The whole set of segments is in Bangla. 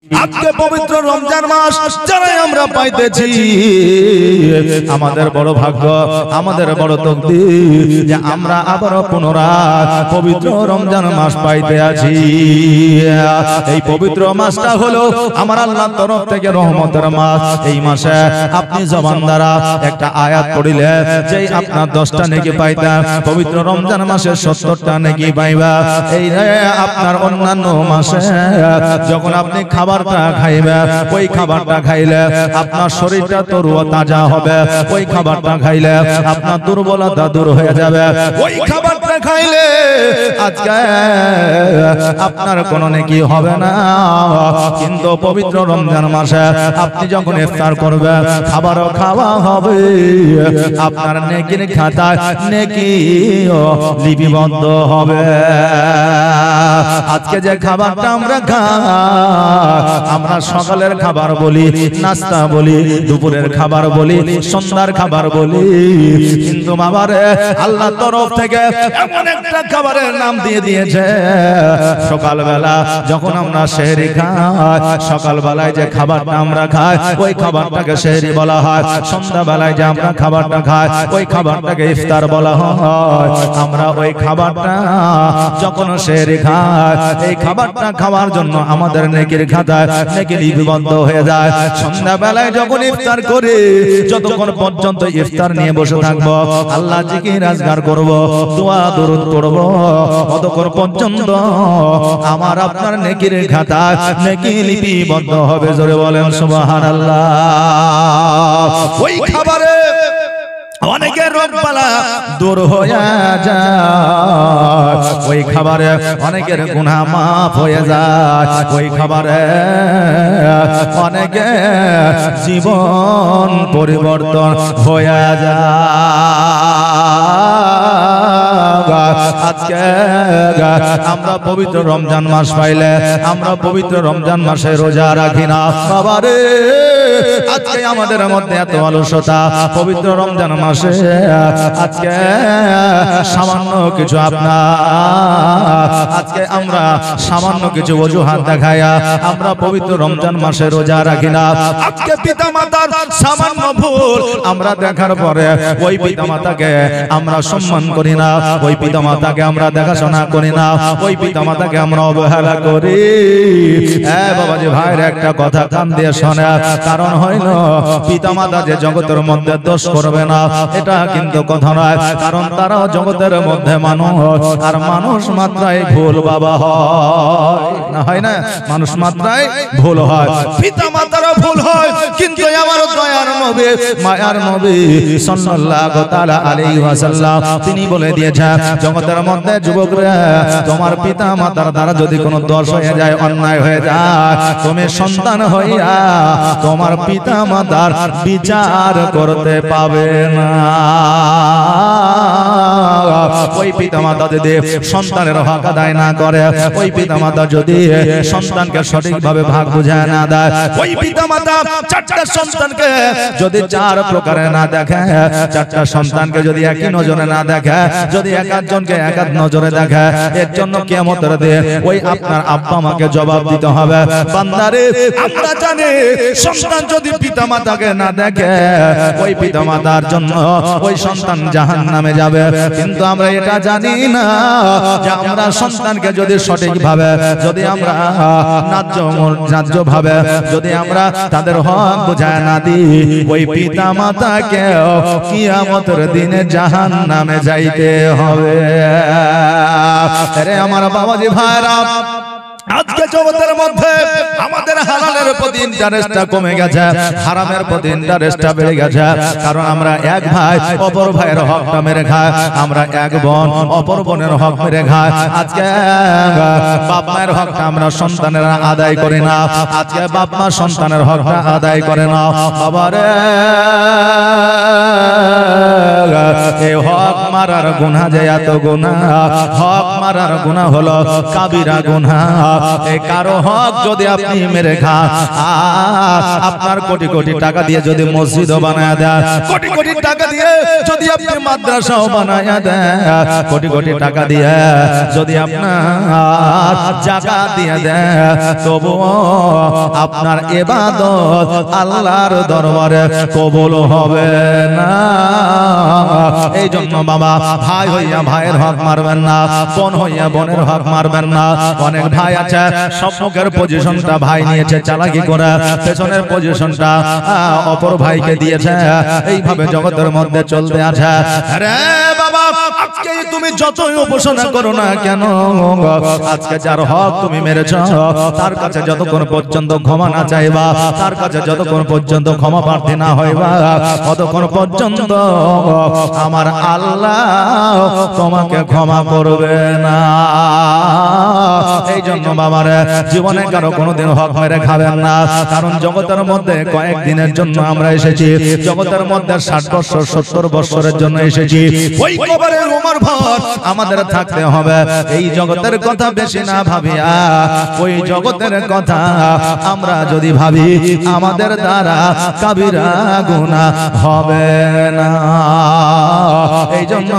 আজকে পবিত্র রমজান মাস যারাই আমরা পাইতেছি, আমাদের বড় ভাগ্য, আমাদের বড় তকদীর যে আমরা আবারও পুনরায় পবিত্র রমজান মাস পাইতে আছি। এই পবিত্র মাসটা হলো আমার আল্লাহর তরফ থেকে রহমতের মাস। এই মাসে আপনি জবান দ্বারা একটা আয়াত পড়িলে যে আপনার 10টা নেকি পাইতা, পবিত্র রমজান মাসে 70টা নেকি পাইবা। এই আপনার অন্যান্য মাসে যখন আপনি খাবারটা খাইবে, ওই খাবারটা খাইলে আপনার শরীরটা তরুয়া তাজা হবে, ওই খাবারটা খাইলে আপনার দুর্বলতা দূর হয়ে যাবে, ওই খাবারটা খাইলে আজকে আপনার কোনো নেকি হবে না। কিন্তু পবিত্র রমজান মাসে আপনি যখন ইফতার করবেন, খাবারও খাওয়া হবে, আপনার নেকির খাতায় নেকি লিপিবদ্ধ হবে। আজকে যে খাবারটা আমরা খাই, আমরা সকালের খাবার বলি, নাস্তা বলি, দুপুরের খাবার বলি, সন্ধ্যার খাবার বলি, কিন্তু বাবারে আল্লাহ তরফ থেকে এমন একটা খাবারের নাম দিয়ে দিয়েছে, সকালবেলা যখন আমরা সেহরি খাই, সকালবেলায় যে খাবারটা আমরা খাই ওই খাবারটাকে সেহরি বলা হয়, সন্ধ্যাবেলায় যে আমরা খাবারটা খাই ওই খাবারটাকে ইফতার বলা হয়। আমরা ওই খাবারটা যখন সেহরি খাই, এই খাবারটা খাওয়ার জন্য আমাদের নেকির খাতায় নেকি লিপিবদ্ধ হয়ে যায়। সন্ধ্যাবেলায় যখন ইফতার করি, যতক্ষণ পর্যন্ত ইফতার নিয়ে বসে থাকবো, আল্লাহ জিকির আজকার করব, দোয়া দরুদ পড়ব, ততক্ষণ পর্যন্ত আমার আপনার নেকির খাতায় নেকি লিপিবদ্ধ হবে। জোরে বলেন সুবহানাল্লাহ। ওই খাবারে অনেকের রোগ বালা দূর হয়ে যায়, ওই খাবারে অনেকের গুনাহ মাফ হয়ে যায়, ওই খাবারে অনেকের জীবন পরিবর্তন হয়ে যায়। আজকে আমরা পবিত্র রমজান মাস পাইলে আমরা পবিত্র রমজান মাসে রোজা রাখি না বাবারে। আজকে আমাদের মধ্যে এত অলসতা, পবিত্র রমজান মাসে আজকে সামান্য কিছু আজকে আমরা সামান্য কিছু অজুহাত দেখায়া আমরা পবিত্র রমজান মাসে রোজা রাখি না। আজকে পিতা মাতার সামান্য ভুল আমরা দেখার পরে ওই পিতা মাতাকে আমরা সম্মান করি না, ওই পিতা মাতাকে আমরা দেখাশোনা করি না, ওই পিতা মাতাকে আমরা অবহেলা করি। বাবাজি ভাইয়ের একটা কথা কান দিয়ে শোনা, কারণ হইল পিতা মাতা যে জগতের মধ্যে দোষ করবে না এটা কিন্তু কথা নয়, কারণ তারাও জগতের মধ্যে মানুষ, আর মানুষ মাত্রায় ভুল বাবা হয় না, হয় না? মানুষ মাত্রায় ভুল হয়, পিতা মাতারও ভুল হয়, কিন্তু আমার দয়ার নবী মায়ার নবী সাল্লাল্লাহু তাআলা আলাইহি ওয়াসাল্লাম তিনি বলে দিয়েছেন, জগতের মধ্যে যুবকরা তোমার পিতা মাতার দ্বারা যদি কোনো দোষ হয়ে যায়, অন্যায় হয়ে যায়, তুমি সন্তান হইয়া তোমার পিতা মাতার বিচার করতে পাবে না। ওই পিতা মাতা যদি সন্তানের হক আদায় না করে, ওই পিতা মাতা যদি সন্তানকে সঠিকভাবে ভাগ বুঝায় না দেয়, ওই পিতা মাতা চারটা সন্তানকে যদি চার প্রকারে না দেখে, চারটা সন্তানকে যদি একই নজরে না দেখে, যদি এক একজনকে এক এক নজরে দেখে, এর জন্য কিয়ামতের দিন ওই আপনার আব্বা মাকে জবাব দিতে হবে। বান্দারে আমরা জানি সন্তান যদি পিতা মাতাকে না দেখে, ওই পিতা মাতার জন্য ওই সন্তান জাহান্নামে যাবে, কিন্তু আমরা এটা জানি না যে আমরা সন্তানকে যদি সঠিকভাবে যদি আমরা ন্যায্য ভাবে যদি আমরা তাদের হক বুঝায় না দিই, ওই পিতা মাতাকে কিয়ামতের দিনে জাহান্নামে যাইতে হবে। আরে আমার বাবাজি ভাইরা, আজকে জগতের মধ্যে আমাদের হালালের প্রতি ইন্টারেস্টটা কমে গেছে, হারামের প্রতি ইন্টারেস্টটা বেড়ে গেছে, কারণ আমরা এক ভাই অপর ভাইয়ের হকটা মেরে খাই, আমরা এক বোন অপর বোনের হক মেরে খাই। আজকে বাপ মায়ের হকটা আমরা সন্তানেরা আদায় করি না, আজকে বাপ মা সন্তানের হকটা আদায় করে না। বাবারে এই হক মারার গুনাহ যে এত গুনাহ, হক মারার গুনাহ হলো কাবিরা গুনাহ। এই কারো হক যদি আপনি মেরে খান, আর আপনার কোটি কোটি টাকা দিয়ে যদি মসজিদও বানায় দেন, কোটি কোটি টাকা দিয়ে যদি আপনি মাদ্রাসাও বানায় দেন, কোটি কোটি টাকা দিয়ে যদি আপনার জাকাত দিয়ে দেন, তবুও আপনার ইবাদত আল্লাহর দরবারে কবুল হবে না। এই জন্য বাবা, ভাই হইয়া ভাইয়ের হক মারবেন না, বোন হইয়া বোনের হক মারবেন না। অনেক ভাই আছে সম্মুখের পজিশনটা ভাই নিয়েছে চালাকি করে, পেছনের পজিশনটা অপর ভাইকে দিয়েছে, এইভাবে জগতের মধ্যে চলতে আছে। আরে বাবা, আজকে তুমি যতই উপাসনা করো না কেন, আজকে যার হক তুমি মেরেছো তার কাছে যতক্ষণ পর্যন্ত ক্ষমা না চাইবা, তার কাছে যতক্ষণ পর্যন্ত ক্ষমা প্রার্থী না হইবা, ততক্ষণ পর্যন্ত আমার আল্লাহ তোমাকে ক্ষমা করবে না। এই জন্য বাবারে, জীবনে কারো কোনোদিন হক মেরে খাবেন না, কারণ জগতের মধ্যে কয়েকদিনের জন্য আমরা এসেছি, জগতের মধ্যে 60 বছর 70 বছরের জন্য এসেছি। ওই কবরের উমর ভর আমাদের থাকতে হবে। এই জগতের কথা বেশি না ভাবিয়া ওই জগতের কথা আমরা যদি ভাবি, আমাদের দ্বারা কাবিরা গুনাহ হবে না। এই জন্য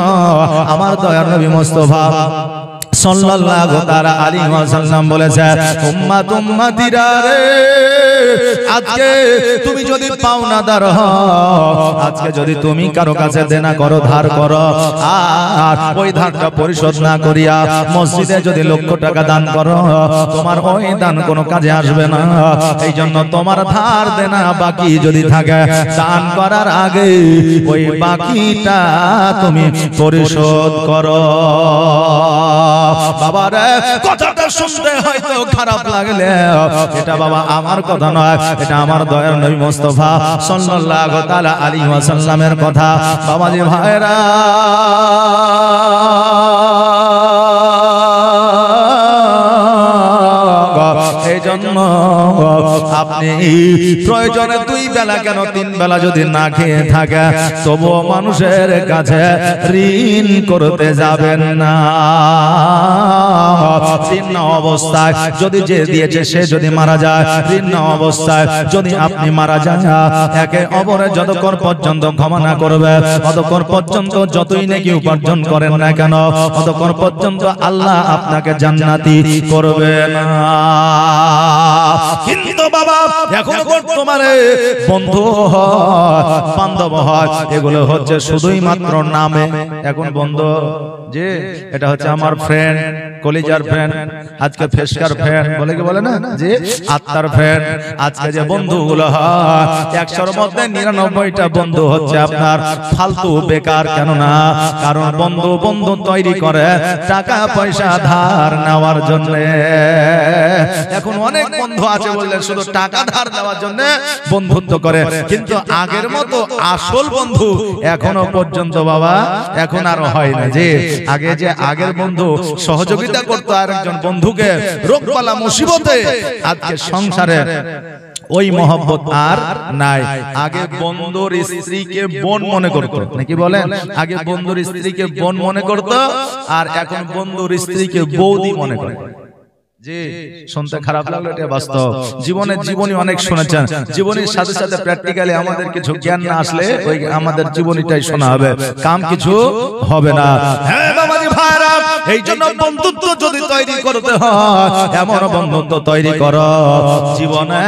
আমার দয়ার নবী মুস্তাফা সাল্লাল্লাহু তাআলা আলাইহি ওয়াসাল্লাম বলেছে, উম্মত উম্মতিরা রে, আজকে তুমি যদি পাওনাদার হও, আজকে যদি তুমি কারো কাছে দেনা করো, ধার করো, আর ওই ধারটা পরিশোধ না করিয়া মসজিদে যদি লক্ষ টাকা দান করো, তোমার ওই দান কোনো কাজে আসবে না। এই জন্য তোমার ধার দেনা বাকি যদি থাকে, দান করার আগে ওই বাকিটা তুমি পরিশোধ করো। বাবারে, কথাটা শুনতে হয়তো খারাপ লাগলে, এটা বাবা আমার কথা নয়, এটা আমার দয়ার নবী মুস্তাফা সাল্লাল্লাহু তাআলা আলাইহি ওয়াসাল্লামের কথা। বাবাজি ভাইরা, এই জন্য আপনি প্রয়োজনে 2 বেলা কেন 3 বেলা যদি না খেয়ে থাকে, তবুও মানুষের কাছে ঋণ করতে যাবেন না। ঋণ অবস্থায় যদি যে দিয়েছে সে যদি মারা যায়, ঋণ অবস্থায় যদি আপনি মারা যান, একে অপরের যতক্ষণ পর্যন্ত ক্ষমা না করবে, ততক্ষণ পর্যন্ত যতই নাকি উপার্জন করেন না কেন, ততক্ষণ পর্যন্ত আল্লাহ আপনাকে জান্নাতি করবে না। কিন্তু বাবা, এখন বর্তমানে বন্ধু হয়, বান্ধব হয়, এগুলো হচ্ছে শুধুই মাত্র নামে। এখন বন্ধু যে এটা হচ্ছে আমার ফ্রেন্ড, কলিজার ফ্রেন্ড, আজকে ফেসকার ফ্রেন্ড বলে কি বলে না, যে আত্মার ফ্রেন্ড। আজকে যে বন্ধুগুলো হয়, 100-র মধ্যে 99টা বন্ধু হচ্ছে আপনার ফালতু, বেকার। কেন না? কারণ বন্ধু বন্ধু তৈরি করে টাকা পয়সা ধার নেওয়ার জন্য। এখন অনেক বন্ধু আছে বললেন শুধু টাকা ধার দেওয়ার জন্য বন্ধুত্ব করে, কিন্তু আগের মতো আসল বন্ধু এখনো পর্যন্ত বাবা এখন আর হয় না। যে আগে যে আগের বন্ধু সহযোগিতা করতো আরেকজন বন্ধুকে রোগবালা মুসিবতে, আজকে সংসারে ওই মহব্বত আর নাই। আগে বন্ধুর স্ত্রীকে বোন মনে করতো, নাকি বলেন? আগে বন্ধুর স্ত্রীকে বোন মনে করতো, আর এখন বন্ধুর স্ত্রীকে বৌদি মনে করে। যে শুনতে খারাপ লাগলো, এটা বাস্তব। জীবনী অনেক শুনেছেন, জীবনের সাথে সাথে প্র্যাকটিক্যালি আমাদের কিছু জ্ঞান না আসলে ওই আমাদের জীবনীটাই শোনা হবে, কাম কিছু হবে না। হ্যাঁ বাবাজি ভাইরা, এই জন্য বন্ধুত্ব যদি তৈরি করতে হয়, এমন বন্ধুত্ব তৈরি করো জীবনে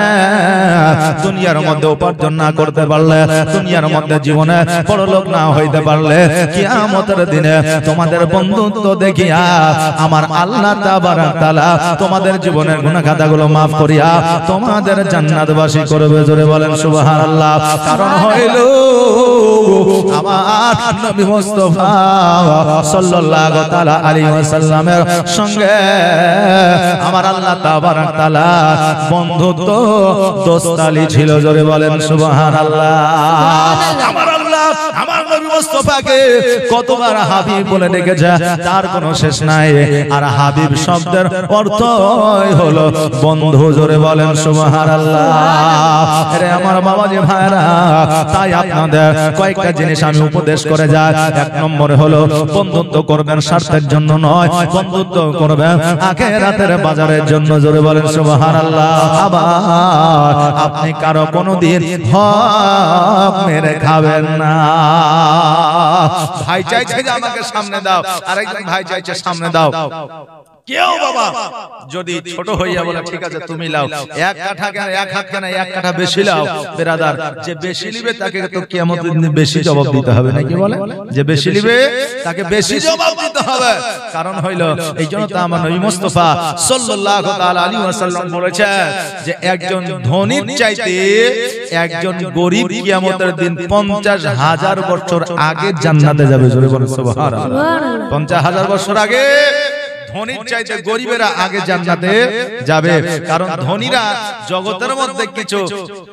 দুনিয়ার মধ্যে উপার্জন না করতে পারলে, দুনিয়ার মধ্যে জীবনে বড় লোক না হইতে পারলে, কিয়ামতের দিনে তোমাদের বন্ধুত্ব দেখিয়া আমার আল্লাহ তাবারক তাআলা তোমাদের জীবনের গুনাহ খাতাগুলো মাফ করিয়া তোমাদের জান্নাতবাসী করবে। জোরে বলেন সুবহানাল্লাহ। কারণ হইল আমার নবী মুস্তাফা সাল্লাল্লাহু তাআলা আলাইহি ওয়াসাল্লামের সঙ্গে আমার আল্লাহ তাবারক তাআলা বন্ধুত্ব দোস্তালি ছিল। জোরে বলেন সুবহানাল্লাহ। আমার আল্লাহ আমার নবী মুস্তাফাকে কতবার হাবিব বলে ডেকেছে তার কোনো শেষ নাই। আর হাবিব শব্দের অর্থই হলো বন্ধু। জোরে বলেন সুবহানাল্লাহ। আরে আমার বাবাজি ভাইরা, তাই আপনাদের কয়েকটা জিনিস আমি উপদেশ করে যাই। এক নম্বরে হলো বন্ধুত্ব করবেন স্বার্থের জন্য নয়, বন্ধুত্ব করবেন আখিরাতের বাজারের জন্য। জোরে বলেন সুবহানাল্লাহ। আবার আপনি কারো কোনোদিন হক মেরে খাবেন না। ভাই চাইছে যে আমাকে সামনে দাও, আরেকজন ভাই চাইছে সামনে দাও। কেউ বাবা যদি ছোট হইয়া বলে ঠিক আছে তুমি লাও, এক কাঠা কেন, এক হাত কেন, এক কাঠা বেশি লাও, বেরাদার যে বেশি নিবে তাকে তো কিয়ামতের দিন বেশি জবাব দিতে হবে, নাকি বলে? যে বেশি নিবে তাকে বেশি জবাব দিতে হবে। কারণ হইল এই জন্য তো আমার নবী মুস্তাফা সাল্লাল্লাহু তাআলা আলাইহি ওয়াসাল্লাম বলেছে যে একজন ধনীর চাইতে একজন গরীব কিয়ামতের দিন 50,000 বছর আগে জান্নাতে যাবে। জোরে বলেন সুবহানাল্লাহ। 50,000 বছর আগে ধনীর চাইতে গরিবেরা আগে জান্নাতে যাবে। কারণ ধনীরা জগতের মধ্যে কিছু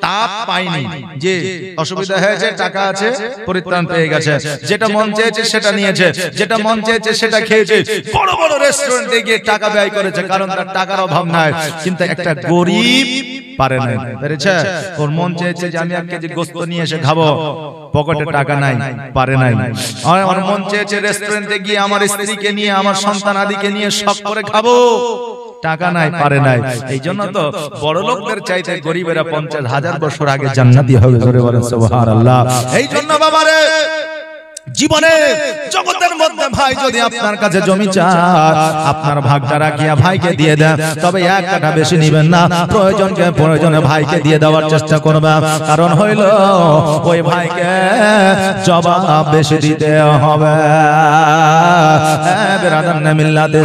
তাপ পায়নি, যে অসুবিধা হয়েছে, টাকা আছে, পরিত্রাণ পেয়ে গেছে, যেটা মন চেয়েছে সেটা নিয়েছে, যেটা মন চেয়েছে সেটা খেয়েছে, বড় বড় রেস্টুরেন্টে গিয়ে টাকা ব্যয় করেছে, কারণ তার টাকার অভাব নাই। কিন্তু একটা গরিব পারে না, পেরেছে? ওর মন চেয়েছে যে আমি 1 কেজি গোশত নিয়ে এসে খাবো, পকেটে টাকা নাই, পারে নাই। আর মন চেয়েছে রেস্টুরেন্টে গিয়ে আমার স্ত্রীকে নিয়ে, আমার সন্তান আদিকে নিয়ে শখ করে খাবো, টাকা নাই, পারে নাই। এই জন্য তো বড় লোকদের চাইতে গরিবেরা 50,000 বছর আগে জান্নাতি হবে। জোরে বলেন সুবহানাল্লাহ। এই জন্য বাবারে জীবনে জগতের মধ্যে ভাই যদি আপনার কাছে জমি চায়, আপনার ভাগটা রাখিয়া ভাইকে দিয়ে দেন, তবে 1 কাঠা বেশি নেবেন না, প্রয়োজনে ভাইকে দিয়ে দেওয়ার চেষ্টা করবেন। কারণ হইল ওই ভাইকে জবাব বেশি দিতে হবে।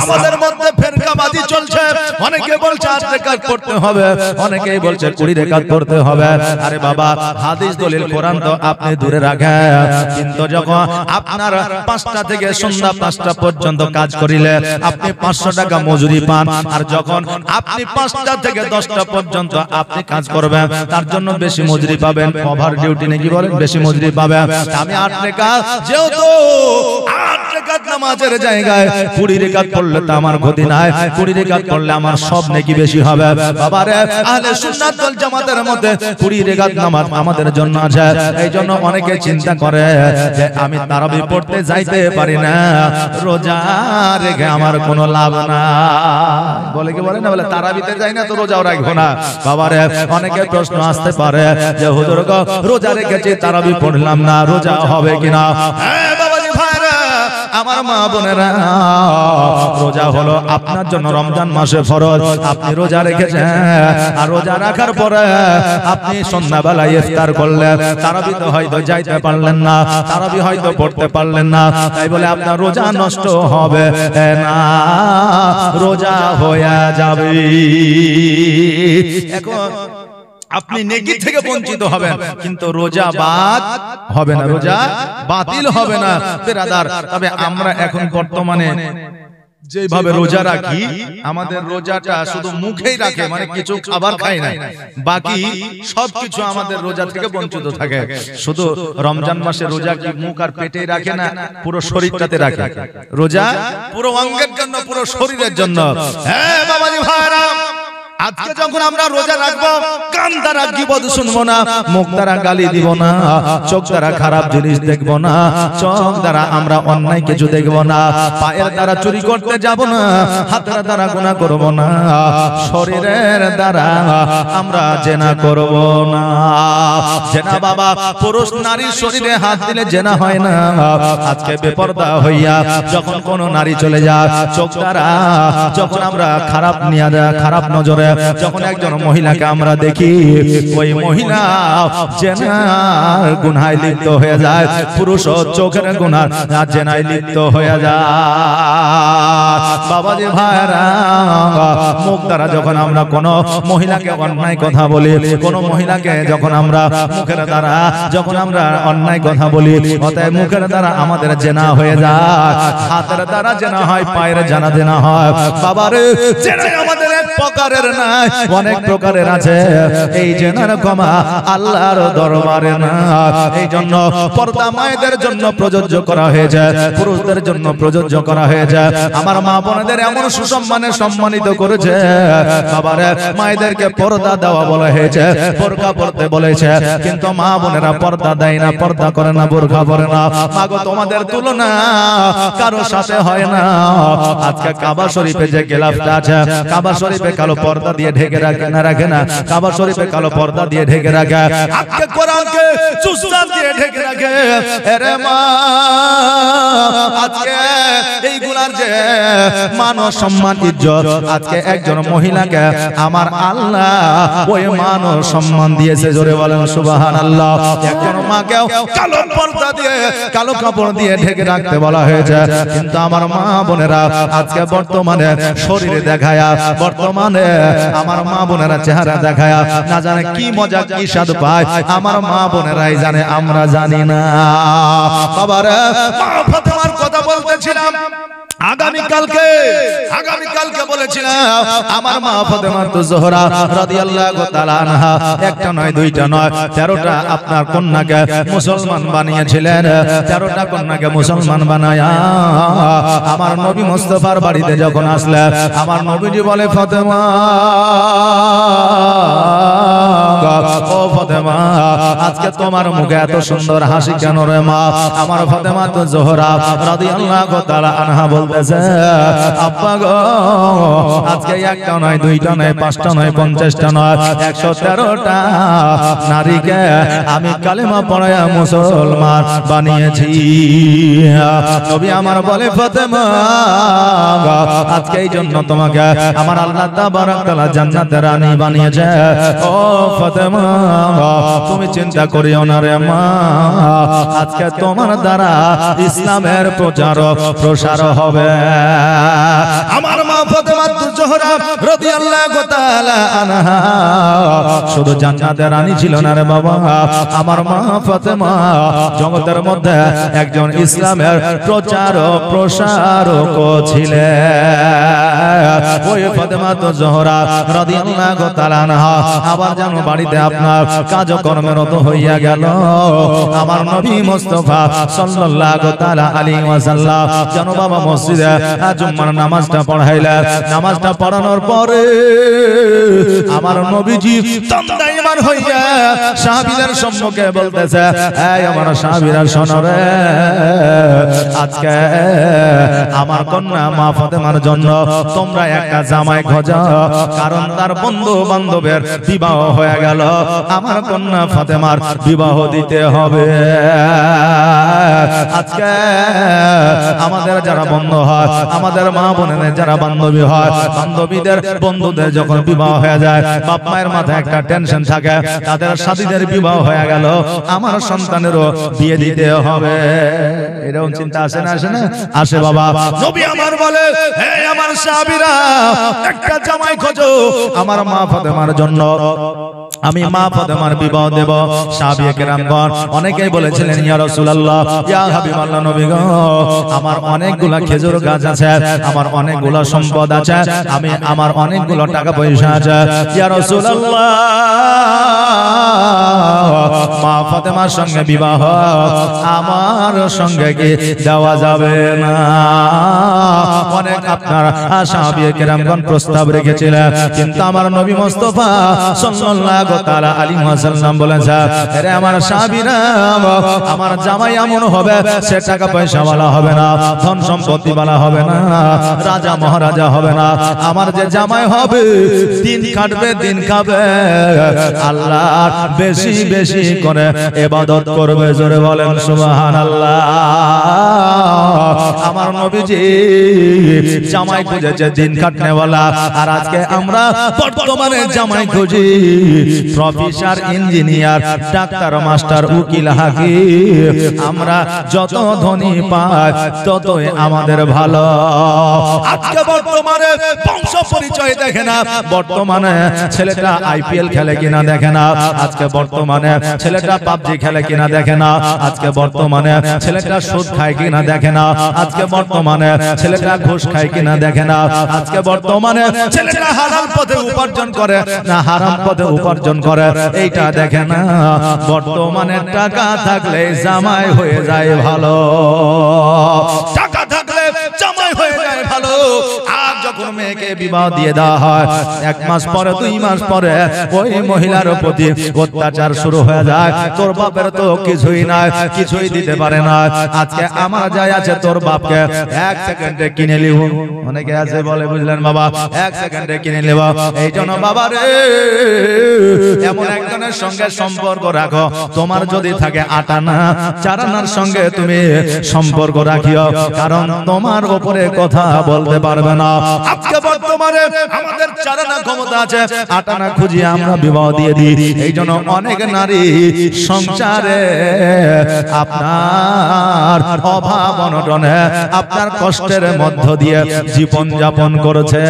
আমাদের মধ্যে ফেরকাবাজি চলছে, অনেকে বলছে 8 রাকাত পড়তে হবে, অনেকেই বলছে 20 রাকাত পড়তে হবে। আরে বাবা, হাদিস দলিল কোরআন তো আপনি দূরে রাখেন, কিন্তু যখন আপনার 5টা থেকে সন্ধ্যা 5টা পর্যন্ত কাজ করিলে আপনি 500 টাকা মজুরি পান। আর যখন আপনি 5টা থেকে 10টা পর্যন্ত আপনি কাজ করবেন, তার জন্য বেশি মজুরি পাবেন। ওভার ডিউটি নাকি বলেন, বেশি মজুরি পাবেন। আমি 8 রাকাত, যেহেতু 8 রাকাত নামাজের জায়গায় 20 রাকাত পড়লে তো আমার ক্ষতি নাই, 20 রাকাত পড়লে আমার সব নেকি বেশি হবে। বাবারে, আহলে সুন্নাত ওয়াল জামাতের মধ্যে 20 রাকাত নামাজ আমাদের জন্য আছে। এই জন্য অনেকে চিন্তা করে যে আমি তারাবি পড়তে যাইতে পারি না, রোজা রেখে আমার কোনো লাভ না। বলে কি বলে না, বলে তারাবিতে যাই না তো রোজাও রাখবো না। বাবারে, অনেকে প্রশ্ন আসতে পারে যে হুজুর গো, রোজা রেখেছি তারাবি পড়লাম না, রোজা হবে কিনা? হ্যাঁ বাবাজি ভাইরা, আমার মা বোনেরা, রোজা হলো আপনার জন্য রমজান মাসে ফরজ। আপনি রোজা রেখেছেন, আর রোজা রাখার পরে আপনি সন্ধ্যাবেলায় ইফতার করলেন, তারাবি তো হয়তো যাইতে পারলেন না, তারাবি হয়তো পড়তে পারলেন না, তাই বলে আপনার রোজা নষ্ট হবে না, রোজা হয়ে যাবে। এখন আপনি নেকি থেকে বঞ্চিত হবেন, কিন্তু রোজা বাদ হবে না, রোজা বাতিল হবে না বিরাদার। তবে আমরা এখন বর্তমানে যেভাবে রোজা রাখি, আমাদের রোজাটা শুধু মুখেই রাখে, মানে কিছু খাবার খাই না, বাকি সবকিছু আমাদের রোজা থেকে বঞ্চিত থাকে। শুধু রমজান মাসে রোজা কি মুখ আর পেটে রাখে না, পুরো শরীরটাতে রাখে। রোজা পুরো অঙ্গের জন্য, পুরো শরীরের জন্য। হ্যাঁ বাবাজি ভাইরা, আজকে যখন আমরা রোজা রাখবো, কান দ্বারা গীবত শুনবো না, মুখ দ্বারা গালি দিব না, চোখ দ্বারা খারাপ জিনিস দেখবো না, চোখ দ্বারা আমরা অন্যায় কিছু দেখবো না, পায়ের দ্বারা চুরি করতে যাব না, হাতের দ্বারা গুনাহ করব না, শরীরের দ্বারা আমরা জেনা করব না। জেনা বাবা, পুরুষ নারীর শরীরে হাত দিলে জেনা হয় না। আজকে বেপরদা হইয়া যখন কোন নারী চলে যায়, চোখ দ্বারা যখন আমরা খারাপ নজরে যখন একজন মহিলাকে আমরা দেখি, ওই মহিলা জেনার গুনাহে লিপ্ত হয়ে যায়, পুরুষ চোখের গুনাহ জেনায় লিপ্ত হয়ে যায়। বাবাজি ভাইরা, মুখ দ্বারা যখন আমরা কোন মহিলাকে অন্যায় কথা বলি, কোন মহিলাকে যখন আমরা মুখের দ্বারা যখন আমরা অন্যায় কথা বলি, অতএব মুখের দ্বারা আমাদের জেনা হয়ে যায়, হাতের দ্বারা জেনা হয়, পায়ের জেনা হয়। বাবারে, জেনায় আমাদের এক প্রকারের নাই, অনেক প্রকারের আছে, এই যে নারকমা আল্লাহর দরবারে না। এই জন্য পর্দা মায়েদের জন্য প্রযোজ্য করা হয়েছে, পুরুষদের জন্য প্রযোজ্য করা হয়েছে। আমার মা বোনদের এমন সুসম্মানে সম্মানিত করেছে, বাবারে মায়েদেরকে পর্দা দেওয়া বলা হয়েছে, বোরকা পরতে বলেছে, কিন্তু মা বোনেরা পর্দা দেয় না, পর্দা করে না, বোরকা পরে না। মাগো তোমাদের তুলনা কারো সাথে হয় না। আজকে কাবা শরীফে যে গিলাফটা আছে, কাবা শরীফে কালো পর্দা দিয়ে ঢেকে রাখে না, রাখে না? কাবা শরীফে কালো পর্দা দিয়ে ঢেকে রাখে, আজকে কোরআনকে চুস্তান দিয়ে ঢেকে রাখে। আরে মা, আজকে এইগুলার যে মান সম্মান ইজ্জত, আজকে একজন মহিলাকে আমার আল্লাহ ওই মান সম্মান দিয়েছে। জোরে বলেন সুবহানাল্লাহ। একজন মাকেও কালো পর্দা দিয়ে, কালো কাপড় দিয়ে ঢেকে রাখতে বলা হয়েছে, কিন্তু আমার মা বোনেরা আজকে বর্তমানে শরীরে দেখায়া, বর্তমানে আমার মা বোনেরা চেহারা দেখায়া না জানে কি মজা কি স্বাদ পায়, আমার মা বোনেরাই জানে, আমরা জানি না। বাবারে, মা ফাতেমার কথা বলতেছিলাম আগামীকালকে বলেছিলাম, আমার মা ফাতেমা জোহরা রাদিয়াল্লাহু তাআলা আনহা একটা নয়, দুইটা নয়, 13টা আপনার কন্যাকে মুসলমান বানিয়েছিলেন। 13টা কন্যাকে মুসলমান বানায়া আমার নবী মুস্তাফার বাড়িতে যখন আসলে, আমার নবীজি বলে, ফাতেমা, ও ফাতেমা, আজকে তোমার মুখে এত সুন্দর হাসি কেন রে মা? আমার ফাতেমা তো জোহরা রাদিয়াল্লাহু তাআলা আনহা বলতেছে, আব্বা গো, আজকে একটা নয়, দুইটা নয়, 5টা নয়, 50টা নয়, 113টা নারীকে আমি কালেমা পড়ায়া মুসলমান বানিয়েছি। নবী আমার বলে, ফাতেমা, আজকে এই জন্য তোমাকে আমার আল্লাহ তাবারক তাআলা জান্নাতের রানী বানিয়েছে। ও ফাতেমা, তুমি চিন্তা করিও না রে মা, আজকে তোমার দ্বারা ইসলামের প্রচার প্রসার হবে। আমার মা ফাতেমা জোহরা রাদিয়াল্লাহু তাআলা আনহা শুধু জান্নাতের রানী ছিল না রে বাবা, আমার মা ফাতেমা জগতের মধ্যে একজন ইসলামের প্রচার প্রসারক ছিলেন। ওই ফাতেমা জোহরা রাদিয়াল্লাহু তাআলা আনহা আবার যেন বাড়িতে আপনার কাজকর্মরত হইয়া গেল। আমার নবী মুস্তাফা সাল্লাল্লাহু তাআলা আলাইহি ওয়াসাল্লাম যেন বাবা মসজিদে জুম্মার নামাজটা পড়াইলেন। নামাজটা পড়ানোর পরে আমার নবীজি তন্দাইমান হইয়া সাহাবীদের সম্মুখে বলতেছে, এই আমার সাহাবীরা শোনো রে, আজকে আমার কন্যা মা ফাতেমার জন্য তোমরা একটা জামাই খোঁজো, কারণ তার বন্ধু বান্ধবের বিবাহ হয়ে গেল, আমার কন্যা ফাতেমার বিবাহ দিতে হবে। আজকে আমাদের যারা বন্ধু হয়, আমাদের মা বোনেদের যারা বান্ধবী হয়, বান্ধবীদের বন্ধুদের যখন বিবাহ হয়ে যায়, বাপ মায়ের মাথায় একটা টেনশন থাকে, তাদের সাথীদের বিবাহ হয়ে গেল, আমার সন্তানেরও বিয়ে দিতে হবে। এরকম চিন্তা আসে না? আসে না? আসে বাবা। নবী আমার বলে, হে আমার সাহাবীরা, একটা জামাই খোঁজো আমার মা ফাতেমার জন্য, আমি মা ফাতেমার বিবাহ দেব। সাহাবীয়ে কেরামগণ অনেকেই বলেছিলেন, ইয়া রাসূলুল্লাহ, ইয়া হাবিবাল্লাহ, নবী গো, আমার অনেকগুলা খেজুর গাছ আছে, আমার অনেকগুলা সম্পদ আছে, আমি আমার অনেকগুলো টাকা পয়সা আছে, ইয়া রাসূলুল্লাহ, মা ফাতেমার সঙ্গে বিবাহ আমার সঙ্গে কি দেওয়া যাবে না? অনেক আপনার সাহাবীয়ে কেরামগণ প্রস্তাব রেখেছিলেন, কিন্তু আমার নবী মুস্তাফা সাল্লাল্লাহু তাআলা আলাইহি ওয়াসাল্লাম বলেছে, আরে আমার সাহাবীরা, আমার জামাই এমন হবে, সে টাকা পয়সা वाला হবে না, ধন সম্পত্তি वाला হবে না, রাজা মহারাজা হবে না, আমার যে জামাই হবে দিন কাটবে, দিন খাবে, আল্লাহর বেশি বেশি করে ইবাদত করবে। জোরে বলেন সুবহানাল্লাহ। আমার নবীজি জামাই খুঁজেছে দিন কাটনে वाला, আর আজকে আমরা বর্তমানে জামাই খুঁজি প্রফেসর, ইঞ্জিনিয়ার, ডাক্তার, মাস্টার, উকিল, হাকিম। আমরা যত ধনী পাই ততই আমাদের ভালো। আজকে বর্তমানে বংশ পরিচয় দেখে না, বর্তমানে ছেলেটা আইপিএল খেলে কিনা দেখে না, আজকে বর্তমানে ছেলেটা পাবজি খেলে কিনা দেখে না, আজকে বর্তমানে ছেলেটা সুদ খায় কিনা দেখে না, আজকে বর্তমানে ছেলেটা ঘুষ খায় কিনা দেখে না, আজকে বর্তমানে ছেলেটা হালাল পথে উপার্জন করে না হারাম পথে উপার্জন করে এইটা দেখে না। বর্তমানে টাকা থাকলে জামাই হয়ে যায় ভালো, টাকা থাকলে জামাই হয়ে যায় ভালো। আর যখন মেয়েকে বিবাহ দিয়ে দেওয়া হয় 1 মাস পরে 2 মাস পরে ওই মহিলার প্রতি অত্যাচার শুরু হয়ে যায়। তোর বাপের তো কিছুই নাই, কিছুই দিতে পারে না, আজকে আমার যাই আছে তোর বাপকে 1 সেকেন্ডে কিনে নিব। অনেকে আছে বলে বুঝলেন বাবা 1 সেকেন্ডে কিনে নেব। এই জন্য বাবা রে এমন একজনের সঙ্গে সম্পর্ক রাখো, তোমার যদি থাকে 8 আনা 4 আনার সঙ্গে তুমি সম্পর্ক রাখিও, কারণ তোমার উপরে কথা বলতে পারবে না। আজকে বর্তমানে আমাদের 4 আনা ক্ষমতা আছে, 8 আনা খুঁজিয়ে আমরা বিবাহ দিয়ে দিই। এই জন্য অনেক নারী সংসারে আপনার অভাব অনটনে আপনার কষ্টের মধ্য দিয়ে জীবন যাপন করেছে।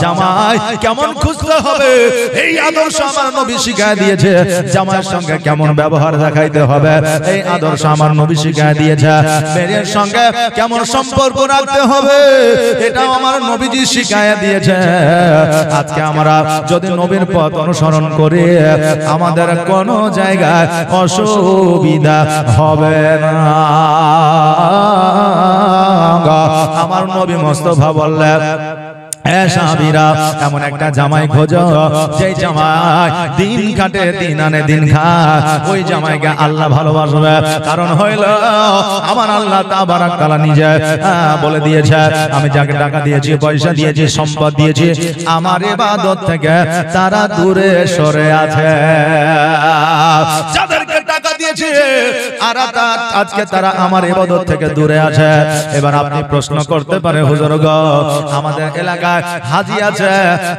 জামাই কেমন খুঁজতে হবে এই আদর্শ আমার নবী শিখায় দিয়েছে। জামাইয়ের সঙ্গে কেমন ব্যবহার দেখাইতে হবে এই আদর্শ আমার নবী শিখায় দিয়েছে। মেয়ের সঙ্গে কেমন সম্পর্ক রাখতে হবে এটাও আমার নবীজি শিখায় দিয়েছে। আজকে আমরা যদি নবীর পথ অনুসরণ করি আমাদের কোনো জায়গায় অসুবিধা হবে না। আমার নবী মুস্তাফা বললেন সাহাবীরা এমন একটা জামাই খোঁজো যে জামাই দিন কাটে দিন আনে দিন খায়, ওই জামাইকে আল্লাহ ভালোবাসবে। কারণ হইল আমার আল্লাহ তাবারাক তাআলা নিজে বলে দিয়েছে আমি যাকে টাকা দিয়েছি পয়সা দিয়েছি সম্পদ দিয়েছি আমার ইবাদত থেকে তারা দূরে সরে আছে। যাদেরকে টাকা দিয়েছি আর আজকে তারা আমার ইবাদত থেকে দূরে আছে। এবার আপনি প্রশ্ন করতে পারেন হুজুর গো আমাদের এলাকায় হাজি আছে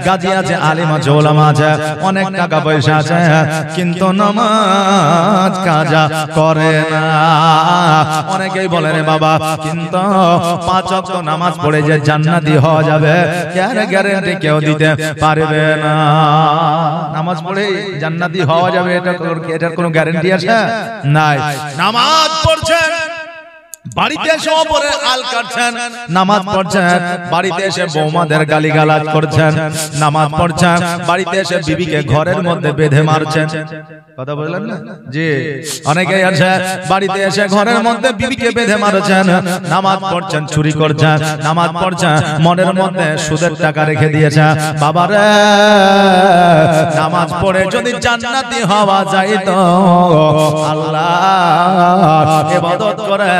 গাজী আছে আলেম আছে ওলামা আছে অনেক টাকা পয়সা আছে কিন্তু নামাজ কাজা করে না। অনেকেই বলে রে বাবা কিন্তু 5 ওয়াক্ত নামাজ পড়ে যে জান্নাতি হওয়া যাবে এর গ্যারান্টি কেউ দিতে পারবে না। নামাজ পড়ে জান্নাতি হওয়া যাবে এটার কোনো গ্যারান্টি আছে? নাই। নামাজ পড়ছেন বাড়িতে এসে ওপরে আল কাটছেন, নামাজ পড়ছেন বাড়িতে এসে বৌমাদের গালিগালাজ করছেন, নামাজ পড়ছেন বাড়িতে এসে বিবিকে ঘরের মধ্যে বেঁধে মারছেন। কথা বললেন না জি? অনেকেই আছে বাড়িতে এসে ঘরের মধ্যে বিবিকে বেঁধে মারছেন, নামাজ পড়ছেন চুরি করছেন, নামাজ পড়ছেন মনের মধ্যে সুদের টাকা রেখে দিয়েছেন। বাবারে নামাজ পড়ে যদি জান্নাতি হওয়া যায় তো আল্লাহর ইবাদত করে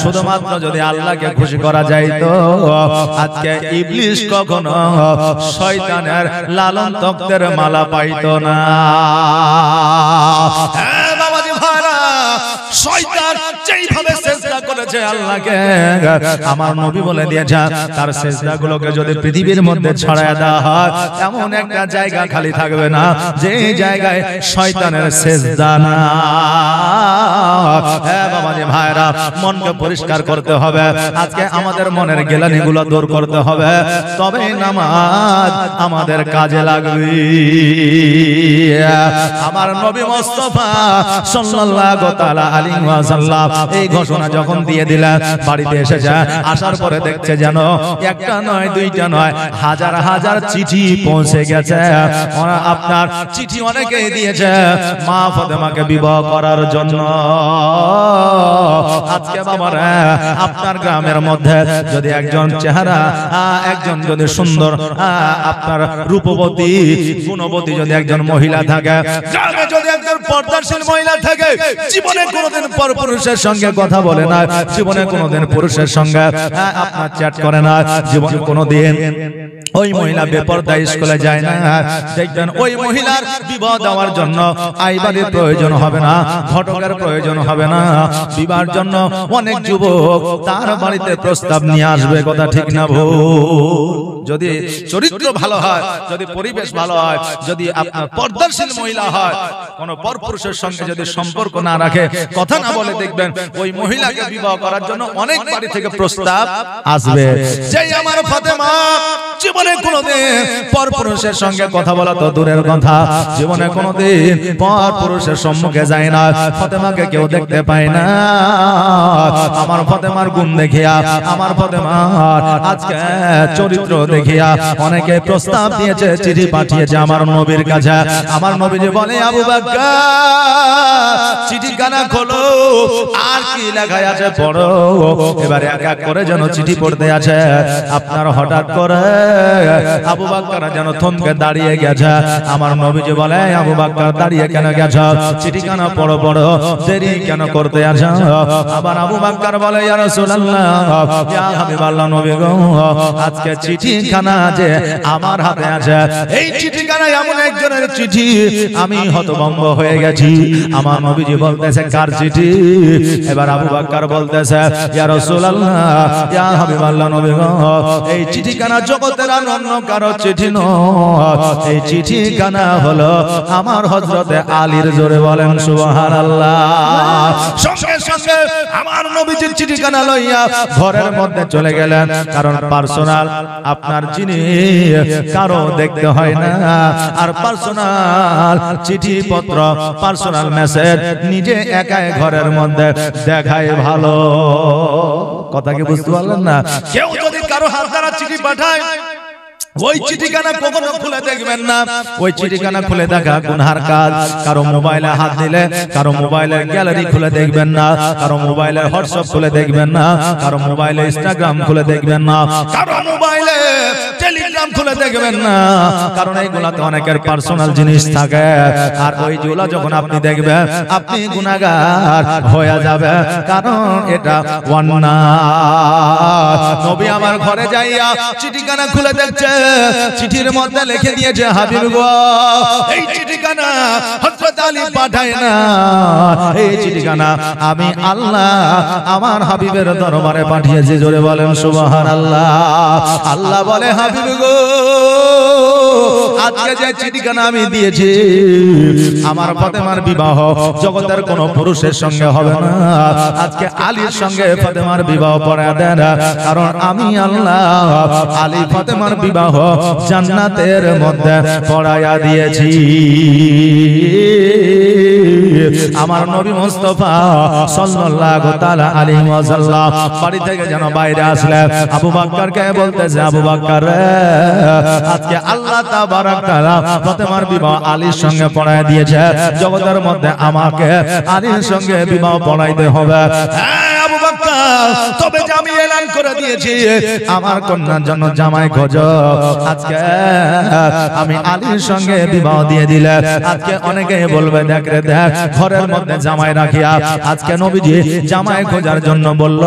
শুধুমাত্র যদি আল্লাহকে খুশি করা যায় তো আজকে ইবলিস কখনো শয়তানের লালন তক্তের মালা পাইতো না। হ্যাঁ বাবাজি ভাইরা শয়তান যেইভাবে সিজদা করেছে আল্লাহকে আমার নবী বলে দিয়েছে তার সিজদাগুলোকে যদি পৃথিবীর মধ্যে ছড়ায় দেওয়া হয় এমন একটা জায়গা খালি থাকবে না যে জায়গায় শয়তানের সিজদা না। হ্যাঁ বাবাজি ভাইরা মনকে পরিষ্কার করতে হবে, আজকে আমাদের মনের গেলানিগুলো দূর করতে হবে, তবে নামাজ আমাদের কাজে লাগবে। আমার নবী মুস্তাফা সাল্লাল্লাহু তাআলা আলাইহি ওয়াসাল্লাম এই ঘোষণা যখন দিয়ে দিলেন বাড়িতে এসে যায় আসার পরে দেখছে যেন একটা নয় দুইটা নয় হাজার হাজার চিঠি পৌঁছে গেছে। আপনার চিঠি অনেকেই দিয়েছে মা ফাতেমাকে বিবাহ করার জন্য। আজকে বাবারা আপনার গ্রামের মধ্যে যদি একজন চেহারা একজন যদি সুন্দর আপনার রূপবতী গুণবতী যদি একজন মহিলা থাকে, গ্রামে যদি একজন পর্দাশীল মহিলা থাকে, জীবনে কোনোদিন পরপুরুষের সঙ্গে কথা বলে না, জীবনে কোনোদিন পুরুষের সঙ্গে আপনার চ্যাট করে না, জীবনে কোনোদিন ওই মহিলা বেপরদা স্কুলে যায় না, দেখবেন ওই মহিলার বিবাহ দেওয়ার জন্য আইবারের প্রয়োজন হবে না, ঘটকের প্রয়োজন হবে না। বিবাহের জন্য অনেক যুবক তার বাড়িতে প্রস্তাব নিয়ে আসবে, কথা ঠিক না ভুল? যদি চরিত্র ভালো হয়, যদি পরিবেশ ভালো হয়, যদি আপনার পর্দাশীল মহিলা হয়, কোন পরপুরুষের সঙ্গে যদি সম্পর্ক না রাখে, কথা না বলে, দেখবেন ওই মহিলাকে বিবাহ করার জন্য অনেক বাড়ি থেকে প্রস্তাব আসবে। যেই আমার ফাতেমা জীবনে কোনোদিন পরপুরুষের সঙ্গে কথা বলা তো দূরের কথা, জীবনে কোনোদিন পরপুরুষের সম্মুখে যায় না। ফাতেমাকে কেউ দেখতে পায় না। আমার ফাতেমার গুণ দেখিয়া, আমার ফাতেমার আজকে চরিত্র দেখিয়া অনেকে প্রস্তাব দিয়েছে, চিঠি পাঠিয়েছে আমার নবীর কাছে। আমার নবীজি বলে, আবু বকর চিঠিখানা খোলো, আর কি লেখা আছে পড়ো। এবারে এক এক করে যেন চিঠি পড়তে আছে। আপনার হঠাৎ করে আবু বকর যেন থমকে দাঁড়িয়ে গেছে। আমার নবীজি বলে, আবু বকর দাঁড়িয়ে কেন গেছো? চিঠিখানা পড়ো পড়ো, দেরি কেন করতে আছো? আবার আবু বকর বলে, ইয়া রাসূলুল্লাহ, ইয়া হাবিবাল্লাহ, নবী গো, আজকে চিঠিখানা যে আমার হাতে আছে, এই চিঠিখানা এমন একজনের চিঠি, আমি হতভম্ব হয়ে গেছি। আমার নবীজি বলতেছে, কার চিঠি? এবার আবু বকর বলতেছে, ইয়া রাসূলুল্লাহ, ইয়া হাবিবাল্লাহ, নবী গো, এই চিঠিখানা জগতের অন্য কারো চিঠি নয়, এই চিঠিখানা হলো আমার হযরতে আলীর। জোরে বলেন সুবহানাল্লাহ। সঙ্গে সঙ্গে আমার নবীজির চিঠিখানা লইয়া ঘরের মধ্যে চলে গেলেন। কারণ পার্সোনাল আপনার জিনিস কারো দেখতে হয় না, আর পার্সোনাল চিঠিপত্র, পার্সোনাল মেসেজ নিজে একাই ঘরের মধ্যে দেখায় ভালো। কথা কি বুঝতে পারলেন না? কেউ যদি কারো হাত দ্বারা চিঠি পাঠায়, ওই চিঠিখানা কখনো খুলে দেখবেন না। ওই চিঠিখানা খুলে দেখা গুনার কাজ। কারো মোবাইলে হাত দিলে কারো মোবাইলের গ্যালারি খুলে দেখবেন না, কারো মোবাইলে হোয়াটসঅ্যাপ খুলে দেখবেন না, কারো মোবাইলে ইনস্টাগ্রাম খুলে দেখবেন না, কারো মোবাইলে টেলিগ্রাম খুলে দেখবেন না। কারণ এইগুলাতে অনেকের পার্সোনাল জিনিস থাকে, আর ওইগুলা যখন আপনি দেখবেন আপনি গুনাহগার হয়ে যাবে, কারণ এটা অন্যায়। নবী আমার ঘরে যাইয়া চিঠিখানা খুলে দেখছে, চিঠির মধ্যে লিখে দিয়েছে, হাবিব গো, এই চিঠিখানা হযরত আলী পাঠায় না, এই চিঠিখানা আমি আল্লাহ আমার হাবিবের দরবারে পাঠিয়েছি। জোরে বলেন সুবহানাল্লাহ। আল্লাহ বলে, হাবিব গো, আজকে যে চিঠিখানা আমি দিয়েছি, আমার ফাতেমার বিবাহ জগতের কোন পুরুষের সঙ্গে হবে না, আজকে আলীর সঙ্গে ফাতেমার বিবাহ পড়ায়া দেন, কারণ আমি আল্লাহ আলী ফাতেমার বিবাহ জান্নাতের মধ্যে পড়ায়া দিয়েছি। আমার নবী মুস্তাফা সাল্লাল্লাহু তাআলা আলাইহি ওয়াসাল্লাম বাড়ি থেকে যেন বাইরে আসলে আবু বকরকে বলতেছে, আবু বকর রে, আজকে আল্লাহ তাবারক তাআলা ফাতেমার বিবাহ আলীর সঙ্গে পড়ায় দিয়েছে, জগতের মধ্যে আমাকে আলীর সঙ্গে বিবাহ পড়াইতে হবে। আবু বকর, তবে যে আমি এলান করে দিয়েছি আমার কন্যার জন্য জামাই খোঁজো। আজকে আমি আলীর সঙ্গে বিবাহ দিয়ে দিলে আজকে অনেকে বলবে, দেখ রে দেখ, ঘরের মধ্যে জামাই রাখিয়া আজকে নবীজি জামাই খোঁজার জন্য বলল,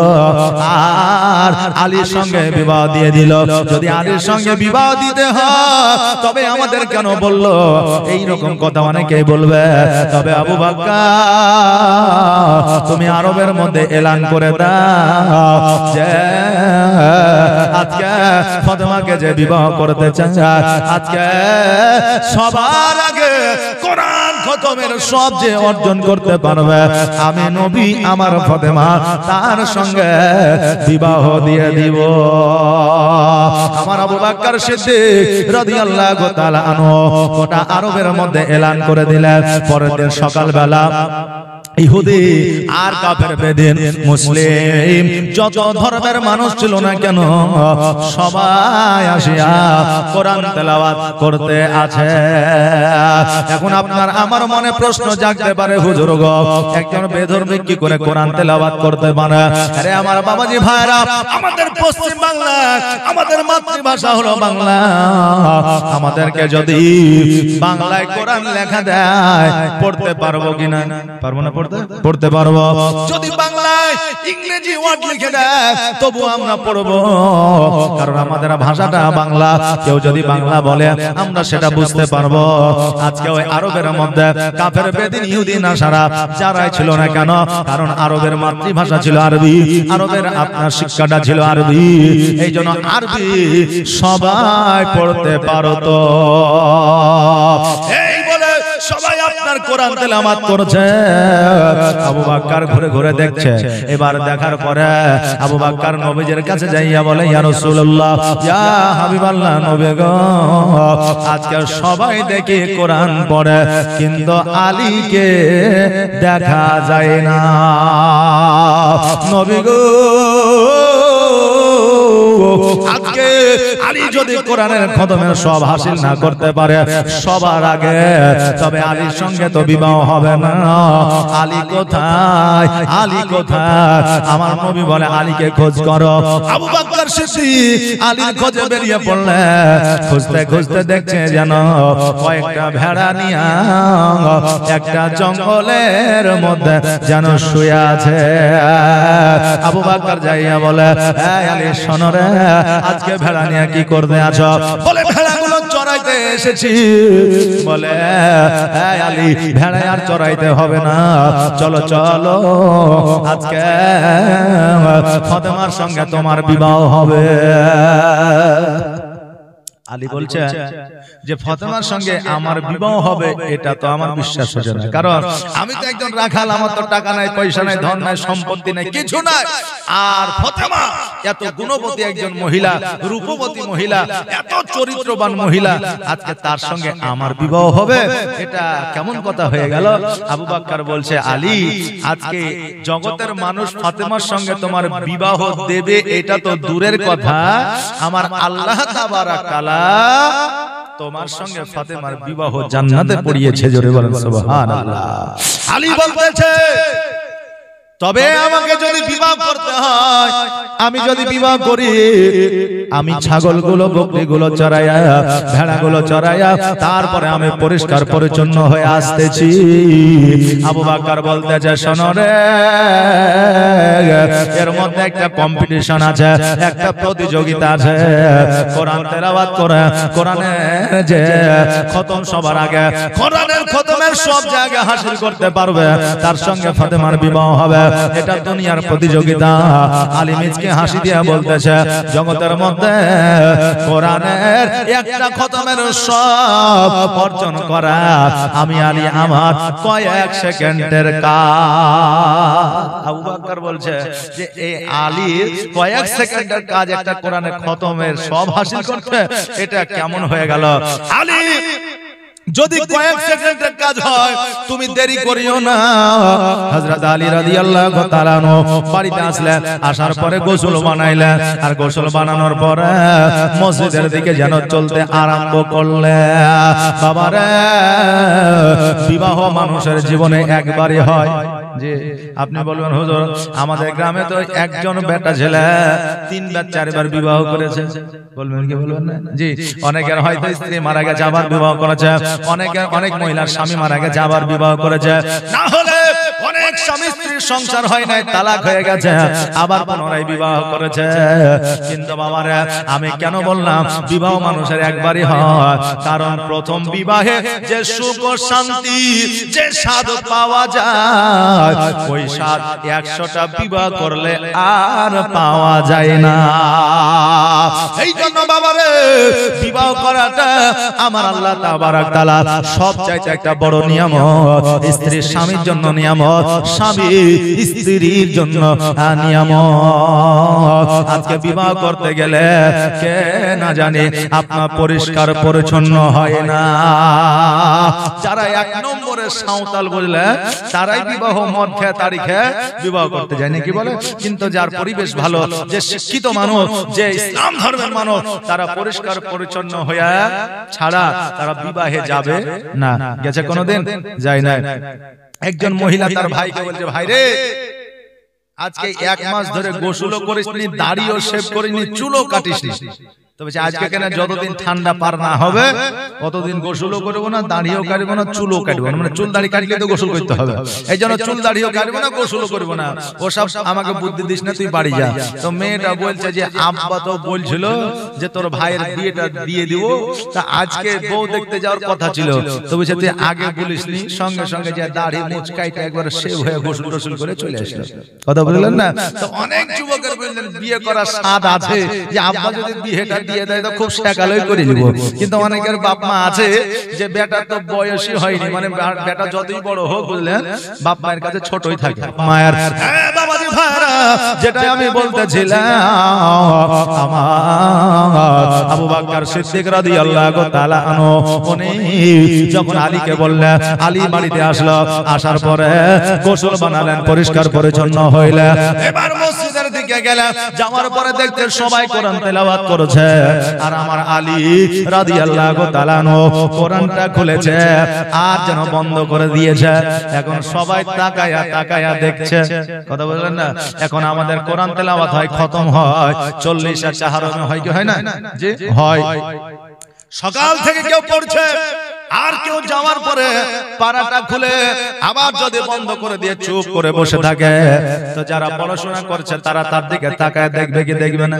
আর আলীর সঙ্গে বিবাহ দিয়ে দিল। যদি আলীর সঙ্গে বিবাহ দিতে হয় তবে আমাদের কেন বলল? এই রকম কথা অনেকে বলবে। তবে আবু বকর, তুমি আরবের মধ্যে এলান করে দাও যে আজকে ফাতেমাকে যে বিবাহ করতে চায়, আজকে সবার আগে কোরআন খতমের সব যে অর্জন করতে পারবে, আমি নবী আমার ফাতেমা তার সঙ্গে বিবাহ দিয়ে দিব। আমার আবু বকর সিদ্দিক রাদিয়াল্লাহু তাআলা আনহু গোটা আরবের মধ্যে এলান করে দিলেন। পরের দিন সকালবেলা ইহুদি আর কাফের, বেদিন, মুসলিম যত ধর্মের মানুষ ছিল না কেন, সবাই আসিয়া কোরআন তেলাওয়াত করতে আছে। এখন আপনার আমার মনে প্রশ্ন জাগতে পারে, হুজুর গো, একজন বেধর্মী কি করে কোরআন তেলাওয়াত করতে পারে? আরে আমার বাবাজি ভাইরা, আমাদের পশ্চিম বাংলা, আমাদের মাতৃভাষা হলো বাংলা। আমাদেরকে যদি বাংলায় কোরআন লেখা দেয় পড়তে পারবো কিনা? পারবো না? পড়তে পারবো। যদি বাংলায় ইংরেজি ওয়ার্ড লিখে দেয় তবু আমরা পড়বো, কারণ আমাদের ভাষাটা বাংলা। কেউ যদি বাংলা বলে আমরা সেটা বুঝতে পারবো। আজকে ওই আরবের মধ্যে কাফের, বেদিন, ইহুদি, নাসারা যারাই ছিল না কেন, কারণ আরবের মাতৃভাষা ছিল আরবি, আরবের আপনার শিক্ষাটা ছিল আরবি, এই জন্য আরবি সবাই পড়তে পারতো। এই বলে সবাই আপনার কোরআন তেলাওয়াত করছে। আবু বকর ঘুরে ঘুরে দেখছে। এবার দেখার পরে আবু বকর নবীজির কাছে যাইয়া বলে, ইয়া রাসূলুল্লাহ, ইয়া হাবিবাল্লাহ, নবী গো, আজকে সবাই দেখি কোরআন পড়ে, কিন্তু আলীকে দেখা যায় না। নবী গো, আজকে আলী যদি কোরআনের খতমের সব হাসিল না করতে পারে সবার আগে, তবে আলীর সঙ্গে তো বিবাহ হবে না। আলী কোথায়, আলী কোথায়? আমার নবী বলে, আলীকে খোঁজ করো। আবু বকর সিদ্দিক আলীর খোঁজে বেরিয়ে পড়লেন। খুঁজতে খুঁজতে দেখছে যেন কয়েকটা ভেড়া নিয়ে একটা জঙ্গলের মধ্যে যেন শুয়ে আছে। আবু বকর যাইয়া বলে, এই আলী শোনো রে, আজকে ভেড়া নিয়ে কি করতে আছো? বলে, ভেড়াগুলো চড়াইতে এসেছি। বলে, এই আলী, ভেড়া আর চড়াইতে হবে না, চলো চলো, আজকে ফাতেমার সঙ্গে তোমার বিবাহ হবে। আলী বলছে যে ফাতেমার সঙ্গে আমার বিবাহ হবে, এটা তো আমার বিশ্বাস হচ্ছে না, কারণ আমি তো একজন রাখাল, আমার তো টাকা নাই, পয়সা নাই, ধন নাই, সম্পত্তি নাই, কিছু নাই। আর ফাতেমা এত গুণবতী একজন মহিলা, রূপবতী মহিলা, এত চরিত্রবান মহিলা, আজকে তার সঙ্গে আমার বিবাহ হবে, এটা কেমন কথা হয়ে গেল? আবু বকর বলছে, আলী, আজকে জগতের মানুষ ফাতেমার সঙ্গে তোমার বিবাহ দেবে এটা তো দূরের কথা, আমার আল্লাহ তাবারাক তাআলা তোমার সঙ্গে ফাতেমার বিবাহ জান্নাতে পড়িয়েছে। জোরে বলেন সুবহানাল্লাহ। আলী বলতেছে, তবে আমাকে যদি বিবাহ করতে হয়, আমি যদি বিবাহ করি, আমি ছাগলগুলো, বকরিগুলো চড়াইয়া, ভেড়াগুলো চড়াইয়া, তারপরে আমি পরিষ্কার পরিচ্ছন্ন হয়ে আসতেছি। আবু বকর বলতেছে, শোনো রে, এর মধ্যে একটা কম্পিটিশন আছে, একটা প্রতিযোগিতা আছে। কোরআন তেলাওয়াত করে, কোরআনের যে খতম সবার আগে, কোরআনের খতমের সব জায়গায় হাসিল করতে পারবে, তার সঙ্গে ফাতেমার বিবাহ হবে, এটা দুনিয়ার প্রতিযোগিতা। আলী মিজকে হাসি দিয়ে বলতেছে, জগতের মধ্যে কোরআনের একটা খতমের সব অর্জন করা আমি আলী আমার কয়েক সেকেন্ডের কাজ। আবু বকর বলছে যে এই আলীর কয়েক সেকেন্ডের কাজ একটা কোরআনের খতমের সব হাসিল করতে, এটা কেমন হয়ে গেল? আলী, যদি কয়েক সেকেন্ডের কাজ হয়, তুমি দেরি করিও না। হযরত আলী রাদিয়াল্লাহু তাআলা বাড়িতে আসলেন, আসার পরে গোসল বানাইলেন, আর গোসল বানানোর পরে মসজিদের দিকে যেন চলতে আরম্ভ করলেন। বাবারে, বিবাহ মানুষের জীবনে একবারই হয়। যে আপনি বলবেন, হুজুর, আমাদের গ্রামে তো একজন বেটা ছেলে 3বার 4বার বিবাহ করেছে, বলবেন কি বলবেন না? জি, অনেকের হয়তো স্ত্রী মারা গেছে, আবার বিবাহ করেছে, অনেক মহিলার স্বামী মারা গেছে, আবার বিবাহ করেছে, না হলে অনেক স্বামী স্ত্রীর সংসার হয় নাই, তালাক হয়ে গেছে, আবার পুনরায় বিবাহ করেছে। কিন্তু বাবারা, আমি কেন বললাম বিবাহ মানুষের একবারই হয়? কারণ প্রথম বিবাহে যে সুখ ও শান্তি, যে স্বাদ পাওয়া যায়, ওই স্বাদ 100টা বিবাহ করলে আর পাওয়া যায় না। এই জন্য বাবারে, বিবাহ করাটা আমার আল্লাহ তাবারাক তাআলা সবচাইতে একটা বড় নিয়ামত। স্ত্রীর স্বামীর জন্য নিয়ামত, স্বামী স্ত্রীর জন্য নিয়ামত। আজকে বিবাহ করতে গেলে কে না জানে আপনার পরিষ্কার পরিচ্ছন্ন হয় না। যারা 1 নম্বরের সাঁওতাল বুঝলে, তারাই বিবাহ মদ খেয়ে তারিখে বিবাহ করতে যায় নাকি বলে। কিন্তু যার পরিবেশ ভালো, যে শিক্ষিত মানুষ, যে ইসলাম ধর্মের মানুষ, তারা পরিষ্কার পরিচ্ছন্ন হয়ে ছাড়া তারা বিবাহে যাবে না। গেছে কোনোদিন? যায় না। একজন মহিলা তার ভাইকে বলছে, ভাই রে, আজকে 1 মাস ধরে গোসলও করিসনি, দাড়িও শেভ করিসনি, চুলও কাটিসনি। তবে আজকে কেন, যতদিন ঠান্ডা পার না হবে ততদিন গোসলও করবো না, দাড়িও কাটবো না, চুলও কাটবো না। মানে চুল দাড়ি কাটলে তো গোসল করতে হবে, এই জন্য চুল দাড়িও কাটবো না, গোসলও করবো না। ওসব আমাকে বুদ্ধি দিস না, তুই বাড়ি যা। তো মেয়েটা বলছে যে, আব্বা তো বলছিল যে তোর ভাইয়ের বিয়েটা দিয়ে দিব, তা আজকে বউ দেখতে যাওয়ার কথা ছিল। তো বলছে, তুই আগে বলিসনি, সঙ্গে সঙ্গে যে দাড়ি মুছ কাইটা একবার শেভ হয়ে গোসল টোসল করে চলে আসলো। কথা বললেন না? তো অনেক যুবকের বুঝলেন বিয়ে করার স্বাদ আছে যে আব্বা যদি বিয়েটা দিয়ে দেয় তো খুব শেখালই করে নিব, কিন্তু অনেকের বাপ মা আছে যে বেটা তো বয়সী হয়নি, মানে বেটা যতই বড় হোক বুঝলেন বাপ মায়ের কাছে ছোটই থাকে মায়ের। হ্যাঁ বাবাজি ভাইরা, যেটা আমি বলতেছিলাম, আমার আবু বকর সিদ্দিক রাদিয়াল্লাহু তাআলা আনহু উনি যখন আলীকে বললেন, আলী বাড়িতে আসলো, আসার পরে গোসল বানালেন, পরিষ্কার পরিচ্ছন্ন হইলেন, এবার মসজিদের দিকে গেলেন, যাওয়ার পরে দেখতে সবাই কোরআন তেলাওয়াত করেছে, আর আমার আলী রাদিয়াল্লাহু তাআলা আনহু কোরআনটা খুলেছে আর যেন বন্ধ করে দিয়েছে। এখন সবাই তাকায়া তাকায়া দেখছে, কথা বললেন না, এখন আমাদের কোরআন তেলাওয়াত হয়, খতম হয় 40 আর চাহারমে হয় কি হয় না, যে হয়, সকাল থেকে কেউ পড়ছে আর কেউ যাওয়ার পরে পারাটা খুলে আবার যদি বন্ধ করে দিয়ে চুপ করে বসে থাকে, তো যারা পড়াশোনা করছে তারা তার দিকে তাকায় দেখবে কি দেখবে না,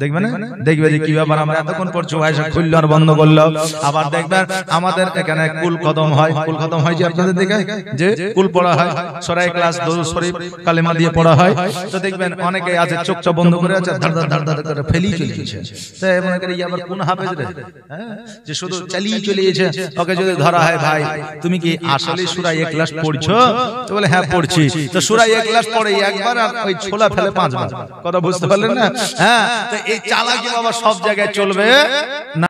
দেখবে না, দেখবে যে কি ব্যাপার আমরা এতক্ষণ পড়ছি, আয়েশা খুললো আর বন্ধ করলো। আবার দেখবেন আমাদের এখানে কুল কদম হয়, কুল কদম হয় যে আপনাদের দিকে যে কুল পড়া হয়, সূরা ইখলাস দরুদ শরীফ কালেমা দিয়ে পড়া হয়, তো দেখবেন অনেকে আছে চোখটা বন্ধ করে আছে, ধার ধার ধার ধার করে ফেলি চলেছে, তো মনে করে আবার কোন হাফেজ রে, যে শুধু চালিয়ে চলেছে, ওকে যদি ধরা হয় ভাই তুমি কি আসলে সূরা ইখলাস পড়ছো, তো বলে হ্যাঁ পড়ছি, তো সূরা ইখলাস পড়ে একবার আর ওই ছোলা ফেলে 5 বার, কথা বুঝতে পারলেন না? হ্যাঁ, তো এই চালাকি বাবা সব জায়গায় চলবে না।